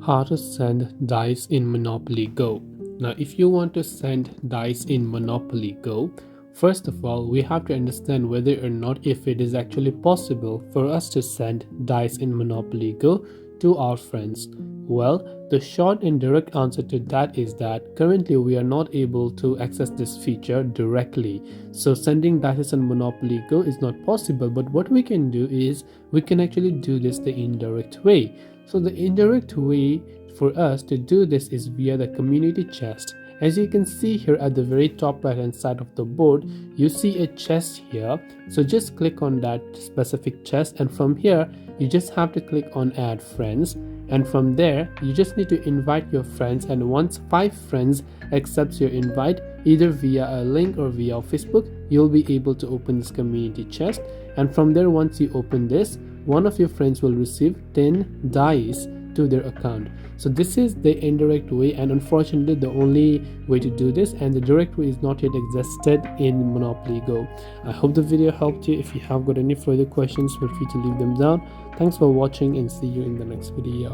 How to send dice in Monopoly Go. Now, if you want to send dice in Monopoly Go, first of all, we have to understand whether or not if it is actually possible for us to send dice in Monopoly Go to our friends. Well, the short and direct answer to that is that currently we are not able to access this feature directly. So sending dice in Monopoly Go is not possible, but what we can do is we can actually do this the indirect way. So the indirect way for us to do this is via the community chest. As you can see here at the very top right hand side of the board, you see a chest here. So just click on that specific chest, and from here you just have to click on add friends, and from there you just need to invite your friends, and once 5 friends accepts your invite either via a link or via Facebook, you'll be able to open this community chest. And from there, once you open this, one of your friends will receive 10 dice to their account. So this is the indirect way, and unfortunately the only way to do this, and the direct way is not yet existed in Monopoly Go. I hope the video helped you. If you have got any further questions, feel free to leave them down. Thanks for watching and see you in the next video.